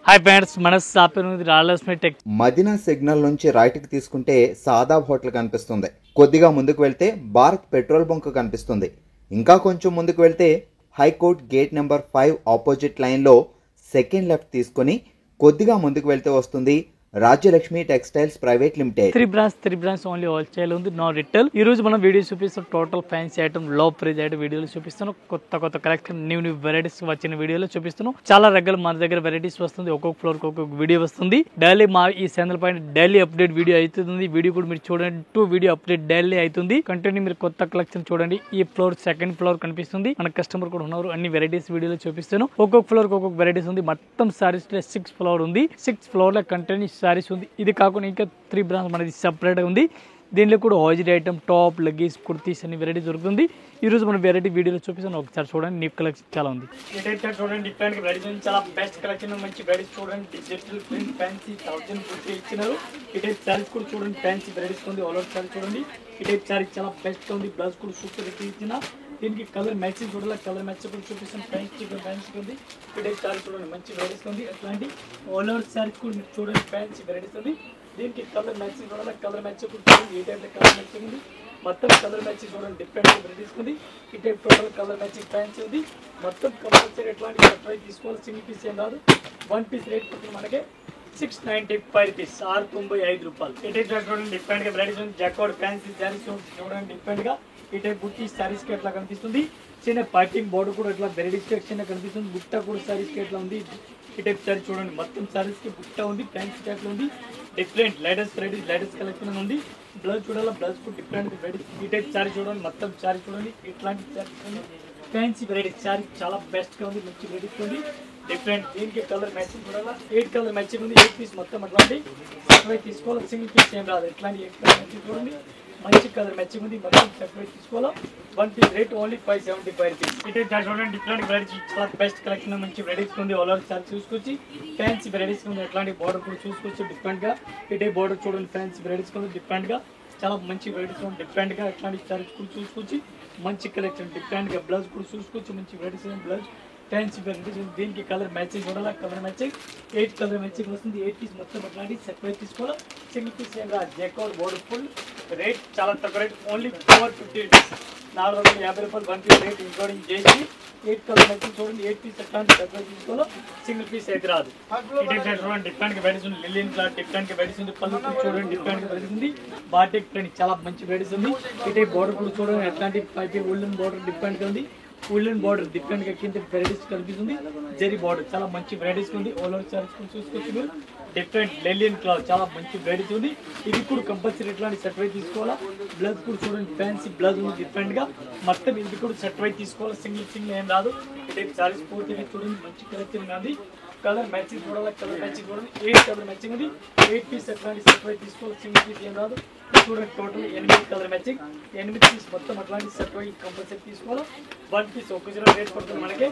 Hi friends, మన shopping Rayalaseema tech Madina signal నుంచి right కి తీసుకుంటే సాదాబ్ హోటల్ కనిపిస్తుంది. కొద్దిగా ముందుకు వెళ్తే భారత్ పెట్రోల్ బంక్ కనిపిస్తుంది. ఇంకా కొంచెం ముందుకు వెళ్తే high court gate number 5 opposite line లో సెకండ్ లెఫ్ట్ తీసుకొని కొద్దిగా ముందుకు వెళ్తే వస్తుంది Rajyalakshmi textiles private limited. Three branch only wholesale ఉంది, నో రిటైల్. ఈ రోజు మనం వీడియో చూపిస్తాం టోటల్ ఫ్యాన్సీ ఐటమ్, లో ప్రైజ్ ఐటమ్ వీడియోలో చూపిస్తున్నాం. కొత్త కలెక్షన్ న్యూ వెరైటీస్ వచ్చిన వీడియోలో చూపిస్తున్నాం. చాలా రకాల మన దగ్గర వెరైటీస్ వస్తుంది. ఒక్కొక్క ఫ్లోర్ ఒక్కొక్క వీడియో వస్తుంది. డైలీ మా ఈ ఛానల్ పైన డైలీ అప్డేట్ వీడియో అవుతుంది. వీడియో కూడా మీరు చూడండి, 2 వీడియో అప్డేట్ డైలీ అవుతుంది. కంటిన్యూ మీరు కొత్త కలెక్షన్ చూడండి. ఈ ఫ్లోర్ సెకండ్ ఫ్లోర్ కనిపిస్తుంది. మన కస్టమర్ కూడా ఉన్నారు. అన్ని వెరైటీస్ వీడియోలో చూపిస్తాను. ఒక్కొక్క ఫ్లోర్ ఒక్కొక్క వెరైటీస్ ఉంది. మొత్తం సారీస్ 6 ఫ్లోర్ ఉంది. 6 ఫ్లోర్ లో కంటిన్యూ సారీస్ ఉంది. ఇది కాకుండా ఇంకా 3 బ్రాంచ్ మనది సపరేట్ ఉంది. దీనిలో కూడా హాజరీ ఐటమ్, టాప్, లగేజ్, కుర్తీస్ అన్ని వెరైటీ దొరుకుతుంది. ఈ రోజు మనం వెరైటీ వీడియోలో చూపిస్తాను. ఒకసారి చూడండి, నీ కలెక్షన్ చాలా ఉంది. చూడండి, డిఫరెంట్ వెరైటీస్ ఉంది. చాలా బెస్ట్ కలెక్షన్, మంచి వెరైటీస్ చూడండి. డిజిటల్ ప్రింట్ ఫ్యాన్సీ 1000 కుర్తీ ఇచ్చినారు. ఈ టైప్ సారీస్ కూడా చూడండి, ఫ్యాన్సీ వెరైటీస్ ఉంది. ఆల్ ఓవర్ సారీ చూడండి. ఈ టైప్ సారీ చాలా బెస్ట్ ఉంది. బ్లౌజ్ కూడా సూపర్ ఇచ్చిన. దీనికి కలర్ మ్యాచింగ్ చూడాలి, కలర్ మ్యాచ్ కూడా చూపిస్తాను. ఫ్యాన్సీ ఉంది. ఈ టైప్ సారీ చూడండి, మంచి వెరైటీస్ ఉంది. అట్లాంటి ఆల్ ఓవర్ సారీస్ కూడా మీరు చూడండి, ఫ్యాన్సీ వెరైటీస్ ఉంది. దీనికి కలర్ మ్యాచింగ్ చూడాలి, కలర్ మ్యాచ్ కూడా చూడండి. ఈ టైప్ కలర్ మ్యాచింగ్ ఉంది. మొత్తం కలర్ మ్యాచింగ్ చూడండి, డిఫరెంట్ వెరైటీస్ ఉంది. ఈ type total colour matching fancy ఉంది. మొత్తం కంపల్సరీ ఎట్లాంటి సర్ప్రైజ్ తీసుకోవాలి. సింగిల్ పీస్ ఏం రాదు. 1 పీస్ రేట్ పడుతుంది మనకి 695 రూపీస్, 695 రూపాయలు. ఈ టైప్ చూడండి, డిఫరెంట్ గా వెరైటీస్ ఉంది. జాకోడ్ ఫ్యాన్సీ శారీస్ చూడండి, డిఫరెంట్ గా ఈ టైప్ బుట్టి సారీస్ కి ఎట్లా కనిపిస్తుంది. చిన్న పైపింగ్ బోర్డర్ కూడా ఎట్లా వెరైటీస్ కి చిన్న కనిపిస్తుంది. బుట్ట కూడా సారీస్ కి ఎట్లా ఉంది. ఈ టైప్ సారీ చూడండి, మొత్తం సారీస్ కి బుట్ట ఉంది, ఫ్యాన్సీ టైప్ ఉంది. Different latest varieties, latest collection ఉంది. బ్లౌజ్ చూడాలి, బ్లౌజ్ కూడా డిఫరెంట్ వెరైటీస్. ఈ టైప్ సారీ చూడండి, మొత్తం సారీ చూడండి, ఇట్లాంటి సారీ చూడండి. ఫ్యాన్సీ వెరైటీస్ సారీ చాలా బెస్ట్ గా ఉంది, మంచి వెరైటీస్ ఉంది. డిఫరెంట్ దీనికి కలర్ మ్యాచింగ్ చూడాలి. 8 కలర్ మ్యాచింగ్ ఉంది. 8 పీస్ మొత్తం అట్లాంటి సెపరేట్ తీసుకోవాలి. సింగిల్ పీస్ ఏం రాదు. ఇట్లాంటి 8 కలర్ మ్యాచింగ్ చూడండి, మంచి కలర్ మ్యాచింగ్ ఉంది. మొత్తం సెపరేట్ తీసుకోవాలి. 1 పీస్ రేట్ ఓన్లీ 575 రూపీస్. ఇటే చూడండి, డిఫరెంట్ వెరైటీస్, చాలా బెస్ట్ కలెక్షన్, మంచి వెరైటీస్ ఉంది. ఆల్ ఓవర్ సారీ చూసుకొచ్చి ఫ్యాన్సీ వెరైటీస్ ఉంది. అట్లాంటి బార్డర్ కూడా చూసుకోవచ్చు డిఫరెంట్ గా. ఇటే బార్డర్ చూడండి, ఫ్యాన్సీ వెరైటీస్ ఉంది. డిఫరెంట్ గా చాలా మంచి వెరైటీస్ ఉంది. డిఫరెంట్ గా అట్లాంటి సారీస్ కూడా చూసుకొచ్చి మంచి కలెక్షన్. డిఫరెంట్ గా బ్లౌజ్ కూడా చూసుకోవచ్చు, మంచి వెరైటీస్ ఉంది. బ్లౌజ్ ఫ్యాన్సీ వెరైటీస్ ఉంది. దీనికి కలర్ మ్యాచింగ్ చూడాలి, కలర్ మ్యాచింగ్ 8 కలర్ మ్యాచింగ్ వస్తుంది. 8 పీస్ మొత్తం అట్లాంటి సెపరేట్ తీసుకోవాలి. సింగిల్ పీస్ ఏం రాదు. జెకార్డ్ బోర్డర్ ఫుల్ రేట్ చాలా తక్కువ రేట్, ఓన్లీ 450 రూపీస్, 450 రూపాయలు. 1 పీస్ రేట్ ఇంక్లూడింగ్ చేసి 8 కలర్ మ్యాచింగ్ చూడండి. 8 పీస్ అట్లాంటి సెపరేట్ తీసుకోవాలి. సింగిల్ పీస్ అయితే రాదు. చూడండి, డిఫరెంట్ గా వెరైటీస్ ఉంది. లిలియన్ క్లాత్ డిఫరెంట్ గా వెరైటీస్ ఉంది. పళ్ళు చూడండి, డిఫరెంట్ గా వెరైటీస్ ఉంది. బాటిక్ ప్రింట్ చాలా మంచి వెరైటీస్ ఉంది. ఇటే బోర్డర్ కూడా చూడండి, అట్లాంటి పైపి ఉల్లెన్ బోర్డర్ డిఫరెంట్ గా ఉంది. ఉల్లెన్ బార్డర్ డిఫరెంట్ గా కింద వెరైటీస్ కనిపిస్తుంది. జరీ బార్డర్ చాలా మంచి వెరైటీస్ ఉంది. ఆల్ ఓవర్ సారీస్ చూసుకోవచ్చు. డిఫరెంట్ లెలియన్ క్లాత్ చాలా మంచి వెరైటీస్ ఉంది. ఇది కూడా కంపల్సరీ ఇట్లాంటి సర్టిఫైడ్ తీసుకోవాలా. బ్లౌజ్ కూడా చూడండి, ఫ్యాన్సీ బ్లౌజ్ ఉంది డిఫరెంట్ గా. మొత్తం ఇది కూడా సర్టిఫైడ్ తీసుకోవాలి. సింగిల్ ఏం రాదు. ఇదే సారీస్ పూర్తిగా చూడండి, మంచి కలెక్షన్ ఉంది. కలర్ మ్యాచింగ్ చూడాలి, కలర్ మ్యాచింగ్ చూడండి. 8 కలర్ మ్యాచింగ్ ఉంది. 8 పీస్ అట్లాంటి సర్టిఫైడ్ తీసుకోవాలి. సింగిల్ పీస్ ఏం రాదు. చూడండి, టోటల్ 8 కలర్ మ్యాచింగ్. 8 పీస్ మొత్తం అట్లాంటి సర్టిఫైడ్ కంపల్సరీ తీసుకోవాలి. 1 పీస్ ఒక్కసారి రేట్ పడుతుంది మనకి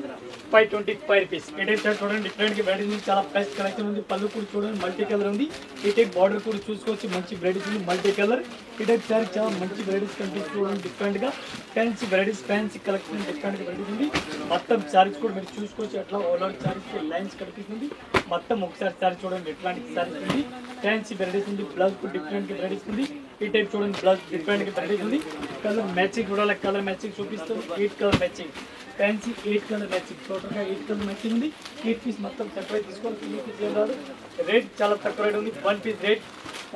525 రూపీస్. ఈ టైప్ చూడండి, డిఫరెంట్ గా వెరైటీస్ చాలా బెస్ట్ కలెక్షన్ ఉంది. పళ్ళు కూడా చూడండి, మల్టీ కలర్ ఉంది. ఈ టైప్ బార్డర్ కూడా చూసుకోవచ్చు, మంచి వెరైటీస్ ఉంది. మల్టీ కలర్ ఈ టైప్ సారీ చాలా మంచి వెరైటీస్ కనిపిస్తుంది. చూడండి, డిఫరెంట్ గా fancy varieties, fancy collection different గా వెరైటీస్ ఉంది. మొత్తం సారీస్ కూడా మీరు చూసుకోవచ్చు. అట్లా ఓవర్ సారీస్ లైన్స్ కనిపిస్తుంది. మొత్తం ఒకసారి సారీ చూడండి, ఎట్లాంటి సారీస్ ఉంది. ఫ్యాన్సీ వెరైటీస్ ఉంది. బ్లౌజ్ కూడా డిఫరెంట్ గా వెరైటీస్ ఉంది. ఈ టైప్ చూడండి, బ్లౌజ్ డిఫరెంట్ గా వెరైటీస్ ఉంది. కలర్ మ్యాచింగ్ చూడాలి, కలర్ మ్యాచింగ్ చూపిస్తుంది. 8 colour matching fancy, 8 colour matching. Total గా 8 కలర్ మ్యాచింగ్ ఉంది. 8 పీస్ మొత్తం సెపరేట్ తీసుకోవాలి. 3 పీస్ ఏం రాదు. రేట్ చాలా తక్కువ రేట్ ఉంది. 1 పీస్ రేట్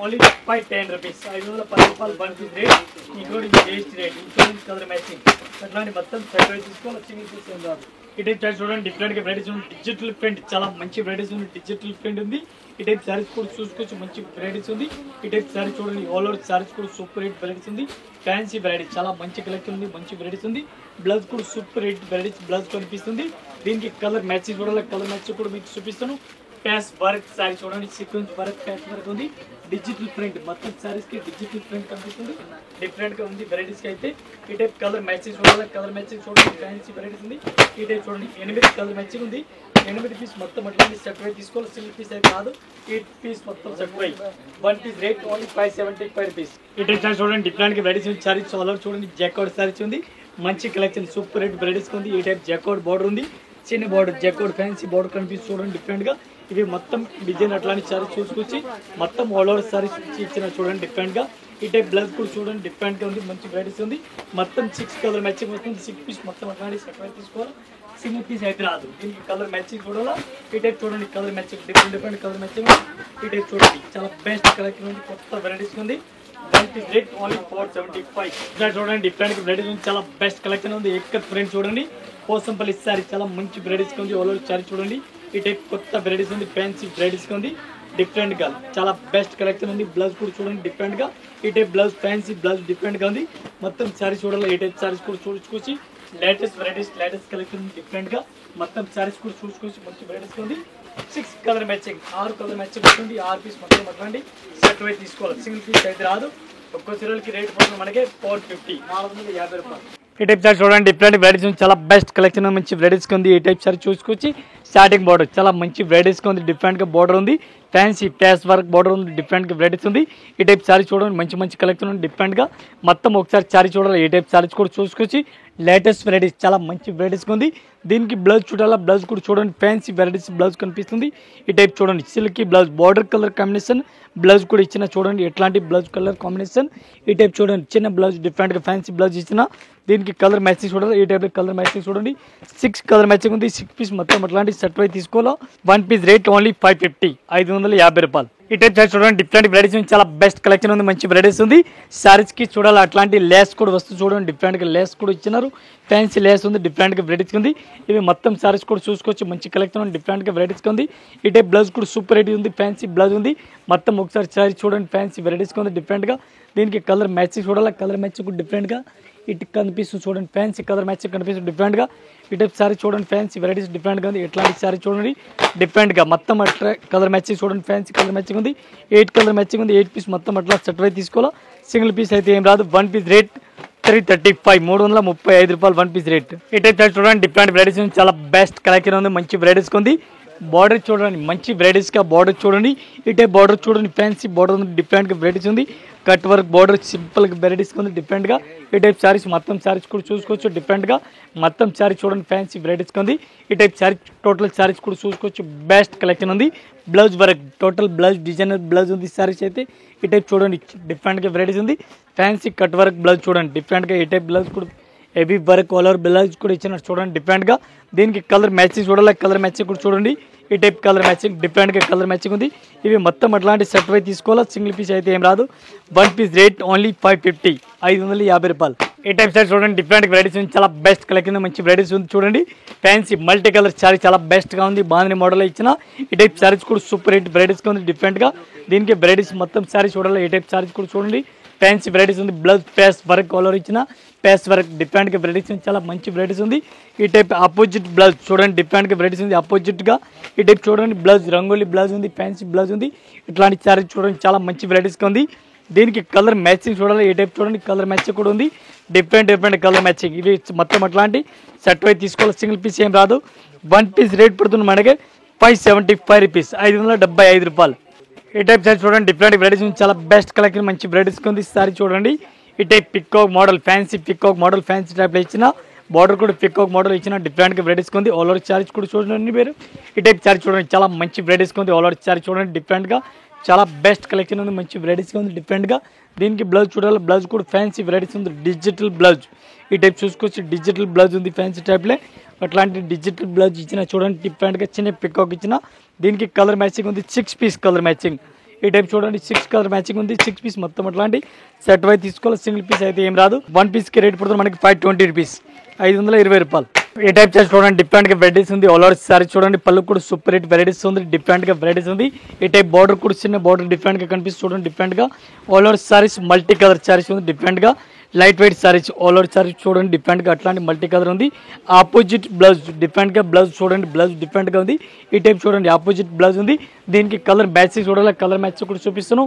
ఓన్లీ 510 రూపీస్, 510 రూపాయలు. 1 piece rate including GST rate, including colour matching. అట్లాంటి మొత్తం సెపరేట్ తీసుకోవాలి. సింగిల్ పీస్ ఏం రాదు. ఈ టైప్ చూడండి, డిఫరెంట్ గా వెరైటీస్ ఉంది. డిజిటల్ ప్రింట్ చాలా మంచి వెరైటీస్ ఉంది. డిజిటల్ ప్రింట్ ఉంది. ఈ టైప్ సారీస్ కూడా చూసుకోవచ్చు, మంచి వెరైటీస్ ఉంది. ఈ టైప్ సారీ చూడండి, ఆల్ ఓవర్ సారీస్ కూడా సూపర్ హిట్ వెరైటీస్ ఉంది. ఫ్యాన్సీ వెరైటీ చాలా మంచి కలెక్షన్ ఉంది, మంచి వెరైటీస్ ఉంది. బ్లౌజ్ కూడా సూపర్ హిట్ వెరైటీస్ బ్లౌజ్ కనిపిస్తుంది. దీనికి కలర్ మ్యాచింగ్ చూడాలి, కలర్ మ్యాచింగ్ కూడా మీకు చూపిస్తాను. ప్యాస్ వర్క్ సారీ చూడండి, సీక్వెన్స్ వర్క్, ప్యాస్ వర్క్ ఉంది. డిజిటల్ ప్రింట్ మొత్తం సారీస్ కి డిజిటల్ ప్రింట్ కనిపిస్తుంది. డిఫరెంట్ గా ఉంది వెరైటీస్ కి అయితే. ఈ టైప్ కలర్ మ్యాచింగ్ చూడాలి, కలర్ మ్యాచింగ్ చూడండి, ఫ్యాన్సీ వెరైటీస్ ఉంది. ఈ టైప్ చూడండి, 8 కలర్ మ్యాచింగ్ ఉంది. 8 పీస్ మొత్తం అట్లాంటి సెపరేట్ తీసుకోవాలి. సింగిల్ పీస్ అయితే కాదు. 8 పీస్ మొత్తం separate. 1 piece rate only 575 rupees. ఈ టైప్ చూడండి, డిఫరెంట్ గా వెరైటీస్ ఉంది. సారీస్ ఆల్ ఓవర్ చూడండి, జాకోడ్ సారీస్ ఉంది. మంచి కలెక్షన్, సూపర్ హిట్ వెరైటీస్ ఉంది. ఈ టైప్ జాకోడ్ బార్డర్ ఉంది. చిన్న బార్డర్ జెకోడ్ ఫ్యాన్సీ బార్డర్ కనిపిస్తుంది చూడండి డిఫరెంట్ గా. ఇవి మొత్తం డిజైన్ అట్లాంటి సారీస్ చూసుకొచ్చి మొత్తం ఆల్ ఓవర్ సారీస్ ఇచ్చిన చూడండి డిఫరెంట్ గా. ఈ టైప్ బ్లౌజ్ కూడా చూడండి డిఫరెంట్ గా ఉంది, మంచి వెరైటీస్ ఉంది. మొత్తం 6 కలర్ మ్యాచింగ్ వస్తుంది. 6 పీస్ మొత్తం అట్లాంటి సెట్ తీసుకోవాలి. సింగిల్ పీస్ అయితే రాదు. దీనికి కలర్ మ్యాచింగ్ చూడాలా. ఈ టైప్ చూడండి colour matching different colour matching. ఈ టైప్ చూడండి చాలా బెస్ట్ కలెక్షన్ ఉంది, కొత్త వెరైటీస్ ఉంది. Rate only 475. ఇక్కడ చూడండి డిఫరెంట్ వెరైటీస్ ఉంది, చాలా బెస్ట్ కలెక్షన్ ఉంది. ఎక్కత్ ఫ్రెండ్ చూడండి పోసంపల్లి సారీ చాలా మంచి వెరైటీస్ ఉంది. ఆల్ ఓవర్ సారీ చూడండి ఈ టైప్ కొత్త వెరైటీస్ ఉంది, ఫ్యాన్సీ వెరైటీస్ ఉంది డిఫరెంట్ గా. చాలా బెస్ట్ కలెక్షన్ ఉంది. బ్లౌజ్ కూడా చూడండి డిఫరెంట్ గా. ఈ type blouse fancy blouse different గా ఉంది. మొత్తం సారీ చూడాలి. ఈ టైప్ సారీస్ కూడా చూసుకొచ్చి latest varieties latest collection different గా. మొత్తం సారీస్ కూడా చూసుకొచ్చి మంచి వెరైటీస్ ఉంది. 6 కలర్ మ్యాచింగ్ 6 కలర్ మ్యాచింగ్ వస్తుంది. 6 పీస్ మొత్తం అట్లాంటి సెట్ వైజ్ తీసుకోవాలి. సింగిల్ పీస్ అయితే రాదు. ఒక్కో చీరలకి రేట్ పోతుంది మనకి 450 450 రూపాయలు. ఈ టైప్ సారీ చూడండి డిఫరెంట్ వెరైటీస్ చాలా బెస్ట్ కలెక్షన్ మంచి వెరైటీస్ ఉంది. ఈ టైప్ సారీ చూసుకొచ్చి స్టార్టింగ్ బార్డర్ చాలా మంచి వెరైటీస్ ఉంది. డిఫరెంట్ గా బార్డర్ ఉంది, ఫ్యాన్సీ ప్యాస్ వర్క్ బార్డర్ ఉంది, డిఫరెంట్ గా వెరైటీస్ ఉంది. ఈ టైప్ సారీ చూడండి మంచి మంచి కలెక్షన్ ఉంది డిఫరెంట్ గా. మొత్తం ఒకసారి సారీ చూడాలి. ఈ టైప్ సారీస్ కూడా చూసుకొచ్చి లేటెస్ట్ వెరైటీస్ చాలా మంచి వెరైటీస్ ఉంది. దీనికి బ్లౌజ్ చూడాలా. బ్లౌజ్ కూడా చూడండి ఫ్యాన్సీ వెరైటీస్ బ్లౌజ్ కనిపిస్తుంది. ఈ టైప్ చూడండి silky blouse border colour combination blouse కూడా ఇచ్చిన చూడండి ఎట్లాంటి బ్లౌజ్ కలర్ కాంబినేషన్. ఈ టైప్ చూడండి చిన్న బ్లౌజ్ డిఫరెంట్ గా ఫ్యాన్సీ బ్లౌజ్ ఇచ్చిన. దీనికి కలర్ మ్యాచింగ్ చూడాలి. ఈ టైప్ కలర్ మ్యాచింగ్ చూడండి 6 కలర్ మ్యాచింగ్ ఉంది. 6 పీస్ మొత్తం అట్లాంటి సెట్ వై తీసుకోవాలా. 1 పీస్ రేట్ ఓన్లీ 550 550 రూపాయలు. ఈ టైప్ సారీ చూడండి డిఫరెంట్ వెరైటీస్ చాలా బెస్ట్ కలెక్షన్ ఉంది, మంచి వెరైటీస్ ఉంది. సారీస్ కి చూడాలి అట్లాంటి లేస్ కూడా వస్తుంది చూడండి డిఫరెంట్ గా లేస్ కూడా ఇచ్చినారు. ఫ్యాన్సీ లేస్ ఉంది డిఫరెంట్ గా వెరైటీస్ ఉంది. ఇవి మొత్తం సారీస్ కూడా చూసుకోవచ్చు మంచి కలెక్షన్ ఉంది డిఫరెంట్ గా వెరైటీస్ ఉంది. ఈ టైప్ బ్లౌజ్ కూడా సూపర్ రేట్ ఉంది, ఫ్యాన్సీ బ్లౌజ్ ఉంది. మొత్తం ఒకసారి సారీ చూడండి ఫ్యాన్సీ వెరైటీస్ ఉంది డిఫరెంట్ గా. దీనికి కలర్ మ్యాచింగ్ చూడాలి. కలర్ మ్యాచింగ్ కూడా డిఫరెంట్ గా ఇటు కనిపిస్తుంది చూడండి ఫ్యాన్సీ కలర్ మ్యాచింగ్ కనిపిస్తుంది డిఫరెంట్ గా. ఈ టైప్ సారీ చూడండి ఫ్యాన్సీ వెరైటీస్ డిఫరెంట్ గా ఉంది. ఎట్లాంటి సారీ చూడండి డిఫరెంట్ గా మొత్తం అట్లా కలర్ మ్యాచింగ్ చూడండి ఫ్యాన్సీ కలర్ మ్యాచింగ్ ఉంది. 8 కలర్ మ్యాచింగ్ ఉంది. 8 పీస్ మొత్తం అట్లా సెట్ వై తీసుకోవాలా. సింగిల్ పీస్ అయితే ఏం రాదు. 1 పీస్ రేట్ 335 335 రూపాయలు 1 పీస్ రేట్. ఈ టైప్ సారీ చూడండి డిఫరెంట్ వెరైటీస్ చాలా బెస్ట్ కలెక్షన్ ఉంది, మంచి వెరైటీస్ ఉంది. బార్డర్ చూడండి మంచి వెరైటీస్ గా బార్డర్ చూడండి. ఈ టైప్ బార్డర్ చూడండి ఫ్యాన్సీ బార్డర్ ఉంది డిఫరెంట్ గా వెరైటీస్ ఉంది. కట్ వర్క్ బార్డర్ సింపుల్ గా వెరైటీస్ ఉంది డిఫరెంట్ గా. ఈ టైప్ సారీస్ మొత్తం సారీస్ కూడా చూసుకోవచ్చు డిఫరెంట్ గా. మొత్తం సారీ చూడండి ఫ్యాన్సీ వెరైటీస్ ఉంది. ఈ టైప్ సారీ టోటల్ సారీస్ కూడా చూసుకోవచ్చు బెస్ట్ కలెక్షన్ ఉంది. Blouse work total blouse designer blouse ఉంది సారీస్ అయితే. ఈ టైప్ చూడండి డిఫరెంట్ గా వెరైటీస్ ఉంది. ఫ్యాన్సీ కట్ వర్క్ బ్లౌజ్ చూడండి డిఫరెంట్ గా. ఈ టైప్ బ్లౌజ్ కూడా హెవీ వర్క్ కలర్ బ్లౌజ్ కూడా ఇచ్చినట్టు చూడండి డిఫరెంట్ గా. దీనికి కలర్ మ్యాచింగ్ చూడాలి. కలర్ మ్యాచింగ్ కూడా చూడండి ఈ టైప్ కలర్ మ్యాచింగ్ డిఫరెంట్ గా కలర్ మ్యాచింగ్ ఉంది. ఇవి మొత్తం అట్లాంటి సెట్ వై తీసుకోవాలా. సింగిల్ పీస్ అయితే ఏం రాదు. 1 పీస్ రేట్ ఓన్లీ 550 550 రూపాయలు. ఈ టైప్ సారీ చూడండి డిఫరెంట్ వెరైటీస్ ఉంది, చాలా బెస్ట్ కలెక్షన్ మంచి వెరైటీస్ ఉంది చూడండి. ఫ్యాన్సీ మల్టీ కలర్ సారీ చాలా బెస్ట్ గా ఉంది. బాగుంది మోడల్ ఇచ్చిన. ఈ టైప్ సారీస్ కూడా సూపర్ హిట్ వెరైటీస్ ఉంది డిఫరెంట్ గా. దీనికి వెరైటీస్ మొత్తం సారీ చూడాలి. ఈ టైప్ సారీస్ కూడా చూడండి ఫ్యాన్సీ వెరైటీస్ ఉంది. బ్లౌజ్ ప్యాస్ వర్క్ కలర్ ఇచ్చిన ప్యాస్ వర్క్ డిఫరెంట్ గా వెరైటీస్ ఉంది, చాలా మంచి వెరైటీస్ ఉంది. ఈ టైప్ ఆపోజిట్ బ్లౌజ్ చూడండి డిఫరెంట్ గా వెరైటీస్ ఉంది ఆపోజిట్ గా. ఈ టైప్ చూడండి బ్లౌజ్ రంగోలీ బ్లౌజ్ ఉంది, ఫ్యాన్సీ బ్లౌజ్ ఉంది. ఇట్లాంటి సారీ చూడండి చాలా మంచి వెరైటీస్ ఉంది. దీనికి కలర్ మ్యాచింగ్ చూడాలి. ఈ టైప్ చూడండి కలర్ మ్యాచింగ్ కూడా ఉంది డిఫరెంట్ కలర్ మ్యాచింగ్. ఇవి మొత్తం అట్లాంటి సెట్ వై తీసుకోవాలి. సింగిల్ పీస్ ఏం రాదు. 1 పీస్ రేట్ పడుతుంది మనకి 575 రూపీస్ 575 రూపాయలు. ఈ టైప్ సారీ చూడండి డిఫరెంట్ వెరైటీస్ చాలా బెస్ట్ కలెక్షన్ మంచి వెరైటీస్ ఉంది. సారీ చూడండి ఈ type peacock model fancy peacock model fancy టైప్లో ఇచ్చిన. బార్డర్ కూడా పికాక్ మోడల్ ఇచ్చిన డిఫరెంట్ గా వెరైటీస్ ఉంది. ఆల్ ఓవర్ చార్జ్ కూడా చూడండి మీరు. ఈ టైప్ చార్జ్ చూడండి చాలా మంచి వెరైటీస్ ఉంది. ఆల్ ఓవర్ చార్జ్ చూడండి డిఫరెంట్ గా చాలా బెస్ట్ కలెక్షన్ ఉంది, మంచి వెరైటీస్ ఉంది డిఫరెంట్ గా. దీనికి బ్లౌజ్ చూడాలి. బ్లౌజ్ కూడా ఫ్యాన్సీ వెరైటీస్ ఉంది డిజిటల్ బ్లౌజ్. ఈ టైప్ చూసుకోవచ్చు డిజిటల్ బ్లౌజ్ ఉంది ఫ్యాన్సీ టైప్లే. అట్లాంటి డిజిటల్ బ్లౌజ్ ఇచ్చిన చూడండి డిఫరెంట్ గా చిన్న పికాక్ ఇచ్చిన. దీనికి కలర్ మ్యాచింగ్ ఉంది 6 పీస్ కలర్ మ్యాచింగ్. ఈ టైప్ చూడండి 6 కలర్ మ్యాచింగ్ ఉంది. 6 పీస్ మొత్తం అట్లాంటి సెట్ వై తీసుకోవాలి. సింగిల్ పీస్ అయితే ఏం రాదు. 1 పీస్ కి రేట్ పడుతుంది మనకి 520 రూపీస్ 520 రూపాయలు. ఈ టైప్ చార్జ్ చూడండి డిఫరెంట్ గా వెరైటీస్ ఉంది. ఆల్ ఓవర్ సారీ చూడండి పళ్ళు కూడా సూపర్ హిట్ వెరైటీస్ ఉంది డిఫరెంట్ గా వెరైటీస్ ఉంది. ఈ టైప్ బార్డర్ కూడా చిన్న బార్డర్ డిఫరెంట్ గా కనిపిస్తుంది చూడండి డిఫరెంట్ గా. All over saris multi colour saris ఉంది డిఫరెంట్ గా. Light weight saris all over saris చూడండి డిఫరెంట్ గా అట్లాంటి మల్టీ కలర్ ఉంది. ఆపోజిట్ బ్లౌజ్ డిఫరెంట్ గా బ్లౌజ్ చూడండి బ్లౌజ్ డిఫరెంట్ గా ఉంది. ఈ టైప్ చూడండి ఆపోజిట్ బ్లౌజ్ ఉంది. దీనికి కలర్ మ్యాచింగ్ చూడాలి. కలర్ మ్యాచింగ్ కూడా చూపిస్తాను.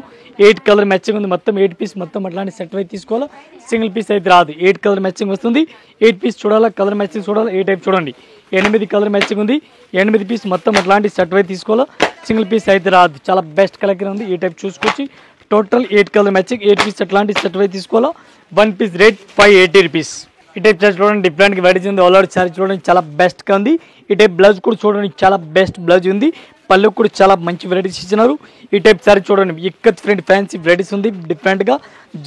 8 కలర్ మ్యాచింగ్ ఉంది. మొత్తం 8 పీస్ మొత్తం అట్లాంటి సెట్ వై తీసుకోవాలా. సింగిల్ పీస్ అయితే రాదు. 8 కలర్ మ్యాచింగ్ వస్తుంది. 8 పీస్ చూడాలా. కలర్ మ్యాచింగ్ చూడాలి. ఈ టైప్ చూడండి 8 కలర్ మ్యాచింగ్ ఉంది. 8 పీస్ మొత్తం అట్లాంటి సెట్ వై తీసుకోవాలా. సింగిల్ పీస్ అయితే రాదు. చాలా బెస్ట్ కలెక్షన్ ఉంది. ఈ టైప్ చూసుకొచ్చి టోటల్ 8 కలర్ మ్యాచింగ్ 8 పీస్ అట్లాంటి సెట్ వై తీసుకోవాలా. 1 పీస్ రేట్ 580 రూపీస్. ఈ టైప్ సారీ చూడండి డిఫరెంట్గా వెరైటీస్ ఉంది. ఆల్ ఓవర్ సారీ చూడండి చాలా బెస్ట్గా ఉంది. ఈ టైప్ బ్లౌజ్ కూడా చూడండి చాలా బెస్ట్ బ్లౌజ్ ఉంది. పళ్ళు కూడా చాలా మంచి వెరైటీస్ ఇచ్చినారు. ఈ టైప్ సారీ చూడండి ఇక్కత్ ఫ్రంట్ ఫ్యాన్సీ వెరైటీస్ ఉంది. డిఫరెంట్గా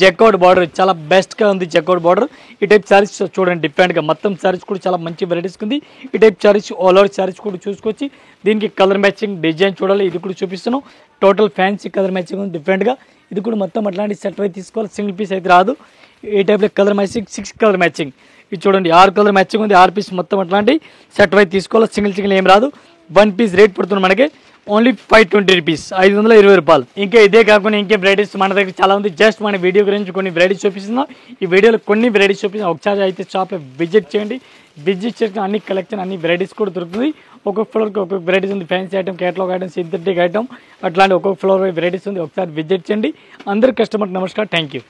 జెకౌట్ బార్డర్ చాలా బెస్ట్గా ఉంది. జెకౌట్ బార్డర్ ఈ టైప్ సారీస్ చూడండి డిఫరెంట్గా మొత్తం సారీస్ కూడా చాలా మంచి వెరైటీస్ ఉంది. ఈ type saris all over saris కూడా చూసుకొచ్చి దీనికి కలర్ మ్యాచింగ్ డిజైన్ చూడాలి. ఇది కూడా చూపిస్తున్నాం. టోటల్ ఫ్యాన్సీ కలర్ మ్యాచింగ్ ఉంది డిఫరెంట్గా. ఇది కూడా మొత్తం అట్లాంటి సెట్ అయితే తీసుకోవాలి. సింగిల్ పీస్ అయితే రాదు. ఈ టైప్లో కలర్ మ్యాచింగ్ 6 కలర్ మ్యాచింగ్ ఇది చూడండి 6 కలర్ మ్యాచింగ్ ఉంది. 6 పీస్ మొత్తం అట్లాంటి సెట్ అయితే తీసుకోవాలి. సింగిల్ ఏం రాదు. 1 పీస్ రేట్ పడుతుంది మనకి ఓన్లీ 520 రూపీస్, 520 రూపాయలు. ఇంకా ఇదే కాకుండా ఇంకే వెరైటీస్ మన దగ్గర చాలా ఉంది. జస్ట్ మన వీడియో గురించి కొన్ని వెరైటీస్ చూపిస్తున్నాం. ఈ వీడియోలో కొన్ని వెరైటీస్ చూపిస్తున్నాం. ఒకసారి అయితే షాప్ విజిట్ చేయండి. విజిట్ చేసిన అన్ని కలెక్షన్ అన్ని వెరైటీస్ కూడా దొరుకుతుంది. ఒక్కొక్క ఫ్లోర్కి ఒక్కొక్క వెరైటీస్ ఉంది. Fancy item, catalogue item, synthetic item అట్లాంటి ఒక్కొక్క ఫ్లోర్ వెరైటీస్ ఉంది. ఒకసారి విజిట్ చేయండి. అందరు కస్టమర్కి నమస్కారం. Thank you.